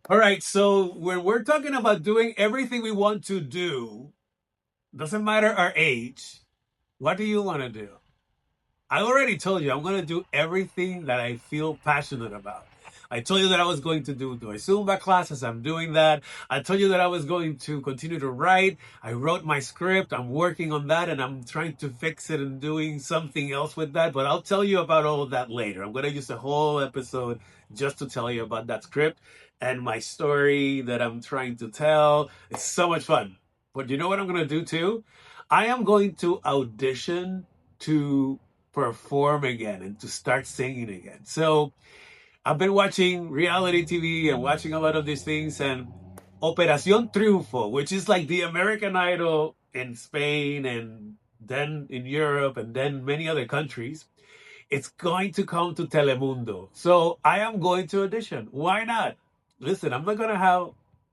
All right, so when we're talking about doing everything we want to do, doesn't matter our age, what do you want to do? I already told you I'm going to do everything that I feel passionate about. I told you that I was going to do my Zumba classes. I'm doing that. I told you that I was going to continue to write. I wrote my script. I'm working on that and I'm trying to fix it and doing something else with that. But I'll tell you about all of that later. I'm going to use the whole episode just to tell you about that script and my story that I'm trying to tell. It's so much fun. But you know what I'm going to do too? I am going to audition to perform again and to start singing again. So I've been watching reality TV and watching a lot of these things, and Operación Triunfo, which is like the American Idol in Spain and then in Europe and then many other countries, it's going to come to Telemundo. So I am going to audition. Why not? Listen, I'm not going to have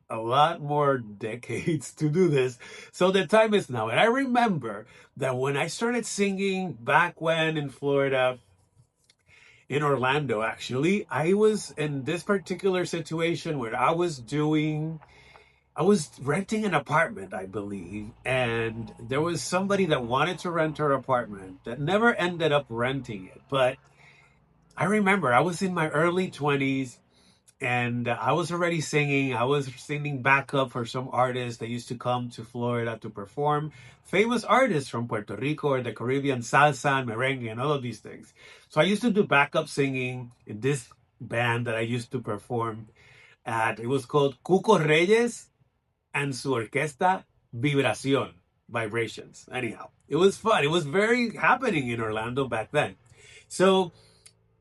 a lot more decades to do this. So the time is now. And I remember that when I started singing back when in Florida, in Orlando, actually, I was in this particular situation where I was renting an apartment, I believe, and there was somebody that wanted to rent her apartment that never ended up renting it. But I remember I was in my early 20s and I was already singing. I was singing backup for some artists that used to come to Florida to perform. Famous artists from Puerto Rico or the Caribbean, salsa and merengue and all of these things. So I used to do backup singing in this band that I used to perform at. It was called Cuco Reyes and su orquesta Vibración, Vibrations. Anyhow, it was fun. It was very happening in Orlando back then. So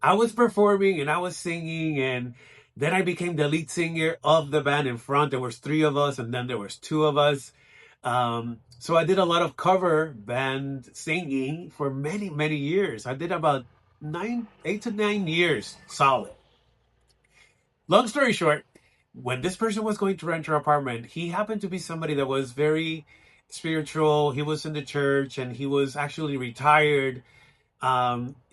I was performing and I was singing, and then I became the lead singer of the band in front. There was three of us and then there was two of us. So I did a lot of cover band singing for many, many years. I did about 8 to 9 years solid. Long story short, when this person was going to rent her apartment, he happened to be somebody that was very spiritual. He was in the church and he was actually retired,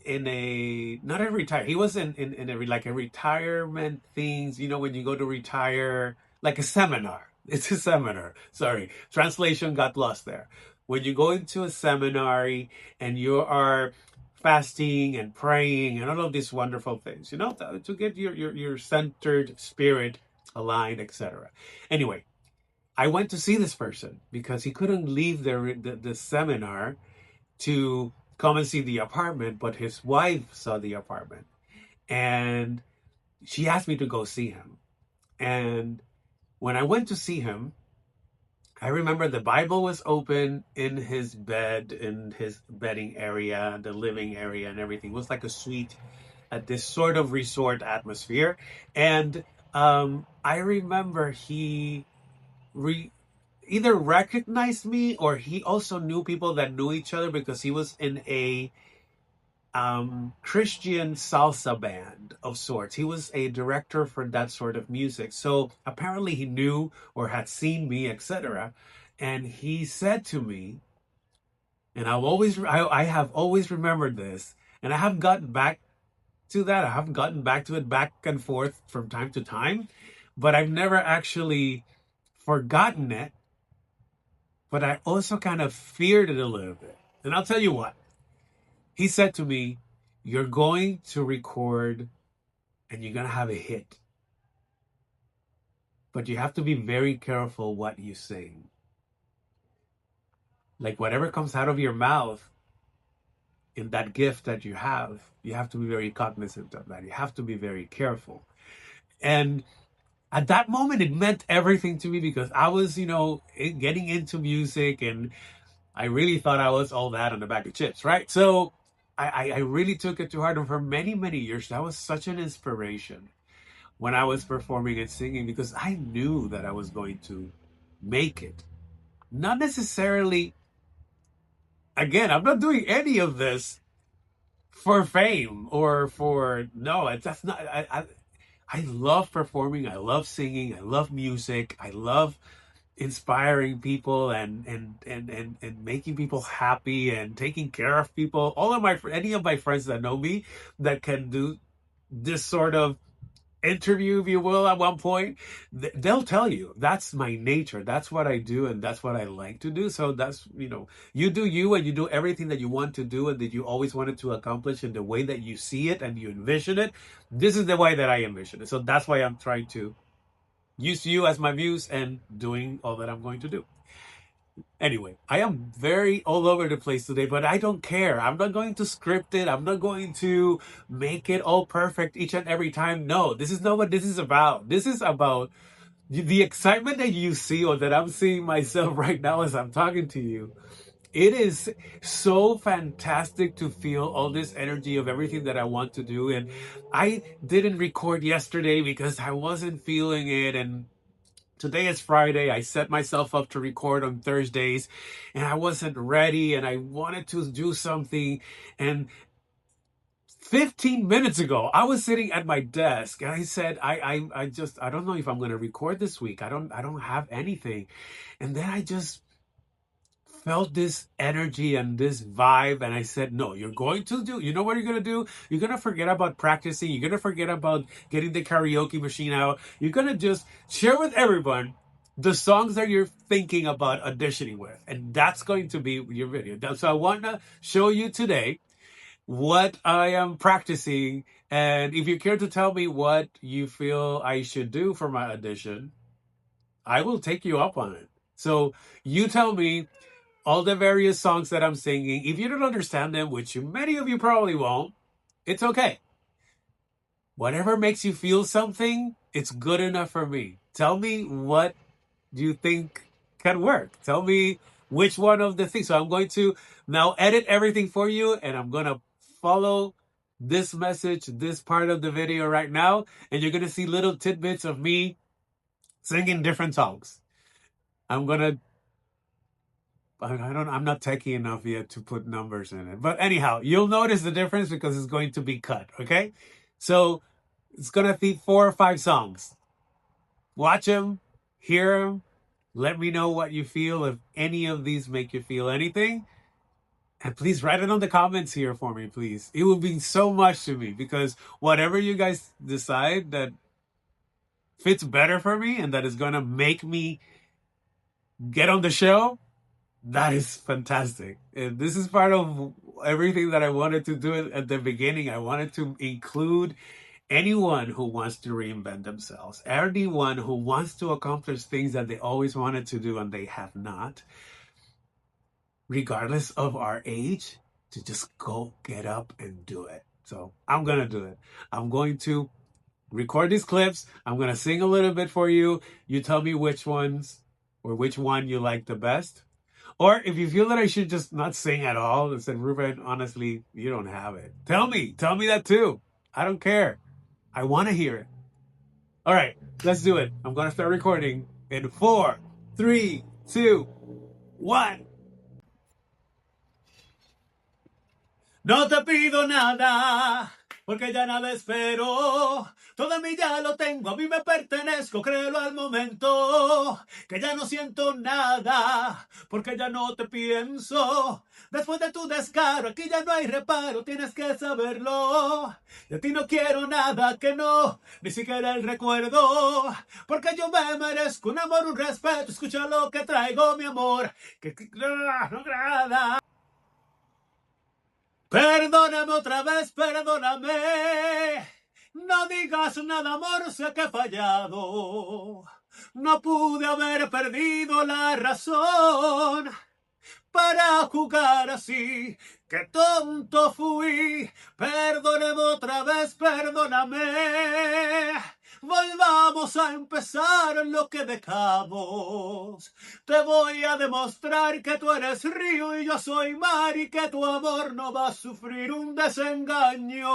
in a not a retire he was in a like a retirement things, when you go to retire, like a seminar. It's a seminar, sorry, translation got lost there. When you go into a seminary and you are fasting and praying and all of these wonderful things, to get your centered spirit aligned, etc. Anyway, I went to see this person because he couldn't leave the seminar to come and see the apartment, but his wife saw the apartment and she asked me to go see him. And when I went to see him, I remember the Bible was open in his bed, in his bedding area, the living area, and everything. It was like a suite at this sort of resort atmosphere. And I remember he re- either recognized me or he also knew people that knew each other because he was in a Christian salsa band of sorts. He was a director for that sort of music. So apparently he knew or had seen me, etc. And he said to me, and I have always remembered this, and I have gotten back to that. I have gotten back to it back and forth from time to time, but I've never actually forgotten it. But I also kind of feared it a little bit. And I'll tell you what. He said to me, "You're going to record and you're going to have a hit. But you have to be very careful what you sing. Like whatever comes out of your mouth in that gift that you have to be very cognizant of that. You have to be very careful." And at that moment, it meant everything to me because I was, getting into music and I really thought I was all that on a bag of chips, right? So I really took it to heart. And for many, many years, that was such an inspiration when I was performing and singing because I knew that I was going to make it. Not necessarily, again, I'm not doing any of this for fame or for, no, that's not, I love performing. I love singing. I love music. I love inspiring people and making people happy and taking care of people. All of any of my friends that know me that can do this sort of interview, if you will, at one point, they'll tell you that's my nature. That's what I do, and that's what I like to do. So that's, you do you, and you do everything that you want to do and that you always wanted to accomplish in the way that you see it and you envision it. This is the way that I envision it. So that's why I'm trying to use you as my muse and doing all that I'm going to do. Anyway, I am very all over the place today, but I don't care. I'm not going to script it. I'm not going to make it all perfect each and every time. No, this is not what this is about. This is about the excitement that you see, or that I'm seeing myself right now as I'm talking to you. It is so fantastic to feel all this energy of everything that I want to do. And I didn't record yesterday because I wasn't feeling it. And today is Friday. I set myself up to record on Thursdays and I wasn't ready and I wanted to do something. And 15 minutes ago, I was sitting at my desk and I said, I don't know if I'm going to record this week. I don't have anything. And then I just felt this energy and this vibe, and I said, no, you're going to do, you know what you're going to do? You're going to forget about practicing. You're going to forget about getting the karaoke machine out. You're going to just share with everyone the songs that you're thinking about auditioning with, and that's going to be your video. So I want to show you today what I am practicing, and if you care to tell me what you feel I should do for my audition, I will take you up on it. So you tell me all the various songs that I'm singing. If you don't understand them, which many of you probably won't, it's okay. Whatever makes you feel something, it's good enough for me. Tell me what you think can work. Tell me which one of the things. So I'm going to now edit everything for you, and I'm going to follow this message, this part of the video right now, and you're going to see little tidbits of me singing different songs. I'm not techie enough yet to put numbers in it. But anyhow, you'll notice the difference because it's going to be cut, okay? So it's going to be 4 or 5 songs. Watch them, hear them. Let me know what you feel, if any of these make you feel anything. And please write it on the comments here for me, please. It would mean so much to me, because whatever you guys decide that fits better for me and that is going to make me get on the show, that is fantastic. And this is part of everything that I wanted to do at the beginning. I wanted to include anyone who wants to reinvent themselves, anyone who wants to accomplish things that they always wanted to do and they have not, regardless of our age, to just go get up and do it. So I'm going to do it. I'm going to record these clips. I'm going to sing a little bit for you. You tell me which ones or which one you like the best. Or if you feel that I should just not sing at all and said, Ruben, honestly, you don't have it. Tell me that too. I don't care. I want to hear it. All right, let's do it. I'm going to start recording in 4, 3, 2, 1. No te pido nada, porque ya nada espero. Todo en mí ya lo tengo, a mí me pertenezco, créelo al momento. Que ya no siento nada, porque ya no te pienso. Después de tu descaro, aquí ya no hay reparo, tienes que saberlo. De ti no quiero nada que no, ni siquiera el recuerdo. Porque yo me merezco un amor, un respeto. Escucha lo que traigo, mi amor, que no agrada. Perdóname otra vez, perdóname. No digas nada, amor, sé que he fallado. No pude haber perdido la razón para jugar así. ¡Qué tonto fui! Perdóname otra vez, perdóname. Volvamos a empezar lo que dejamos. Te voy a demostrar que tú eres río y yo soy mar, y que tu amor no va a sufrir un desengaño.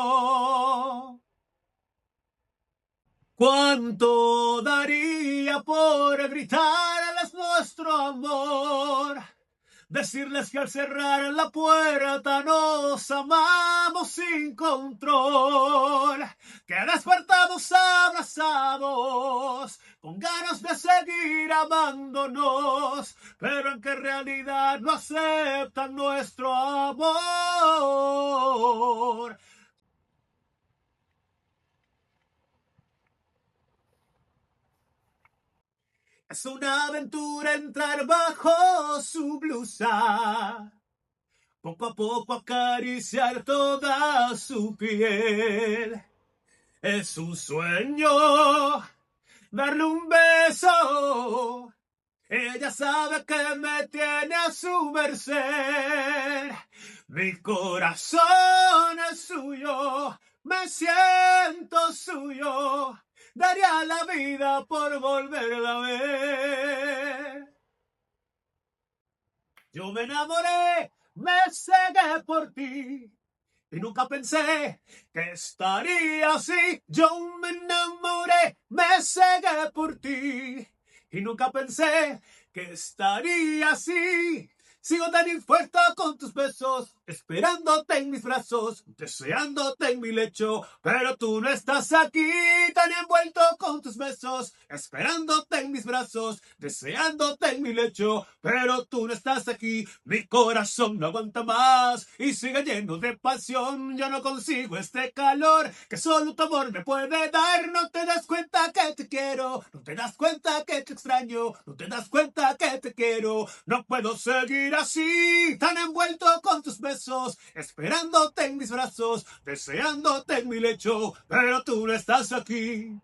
¿Cuánto daría por gritarles nuestro amor? Decirles que al cerrar la puerta nos amamos sin control, que despertamos abrazados con ganas de seguir amándonos, pero en que realidad no aceptan nuestro amor. Es una aventura entrar bajo su blusa, poco a poco acariciar toda su piel. Es un sueño darle un beso. Ella sabe que me tiene a su merced. Mi corazón es suyo, me siento suyo. Daría la vida por volverla a ver. Yo me enamoré, me cegué por ti. Y nunca pensé que estaría así. Yo me enamoré, me cegué por ti. Y nunca pensé que estaría así. Sigo tan infierta con tus besos, esperándote en mis brazos, deseándote en mi lecho, pero tú no estás aquí, tan envuelto con tus besos, esperándote en mis brazos, deseándote en mi lecho, pero tú no estás aquí. Mi corazón no aguanta más y sigue lleno de pasión. Yo no consigo este calor que solo tu amor me puede dar. No te das cuenta que te quiero, no te das cuenta que te extraño, no te das cuenta que te quiero. No puedo seguir así, tan envuelto con tus besos, esperándote en mis brazos, deseándote en mi lecho, pero tú no estás aquí.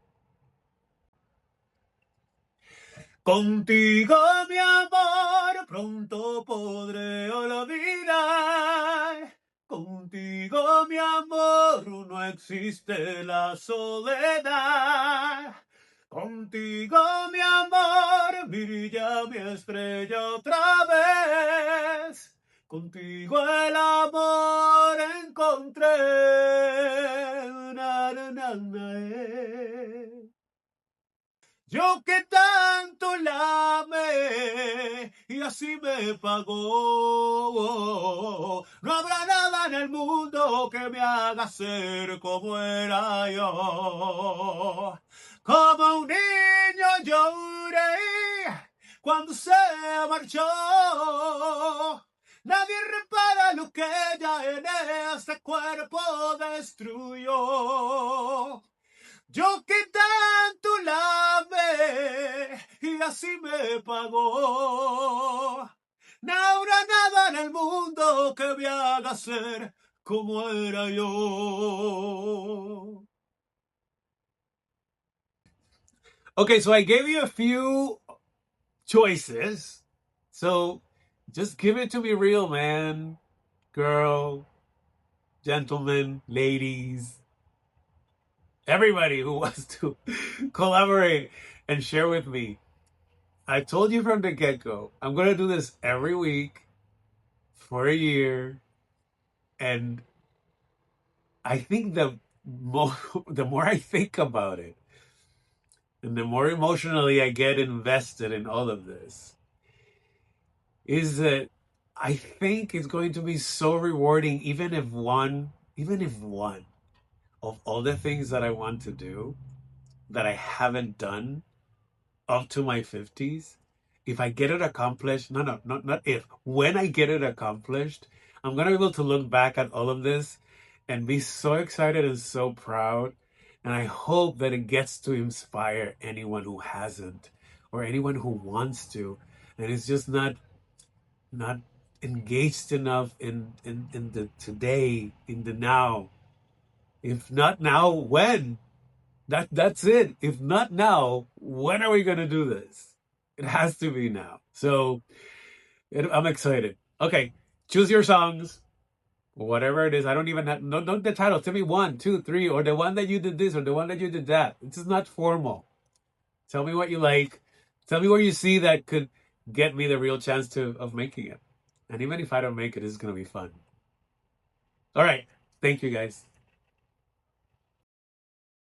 Contigo, mi amor, pronto podré olvidar. Contigo, mi amor, no existe la soledad. Contigo, mi amor, brilla mi estrella otra vez. Contigo el amor encontré. Na, na, na, na. Yo que tanto la amé y así me pagó. No habrá nada en el mundo que me haga ser como era yo. Como un niño lloré cuando se marchó. Nadie repara lo que ella en este cuerpo destruyó. Yo que tanto la amé y así me pagó. No habrá nada en el mundo que me haga ser como era yo. Okay, so I gave you a few choices. So just give it to me real, man, girl, gentlemen, ladies. Everybody who wants to collaborate and share with me. I told you from the get-go, I'm going to do this every week for a year. And I think the more I think about it, and the more emotionally I get invested in all of this, is that I think it's going to be so rewarding, even if one of all the things that I want to do that I haven't done up to my 50s, if I get it accomplished, not if, when I get it accomplished, I'm going to be able to look back at all of this and be so excited and so proud. And I hope that it gets to inspire anyone who hasn't, or anyone who wants to, and is just not engaged enough in the today, in the now. If not now, when? That's it. If not now, when are we gonna do this? It has to be now. So I'm excited. Okay, choose your songs, whatever it is. I don't even have, no, don't the title. Tell me 1, 2, 3, or the one that you did this, or the one that you did that. This is not formal. Tell me what you like. Tell me where you see that could get me the real chance of making it. And even if I don't make it, it's gonna be fun. All right. Thank you, guys.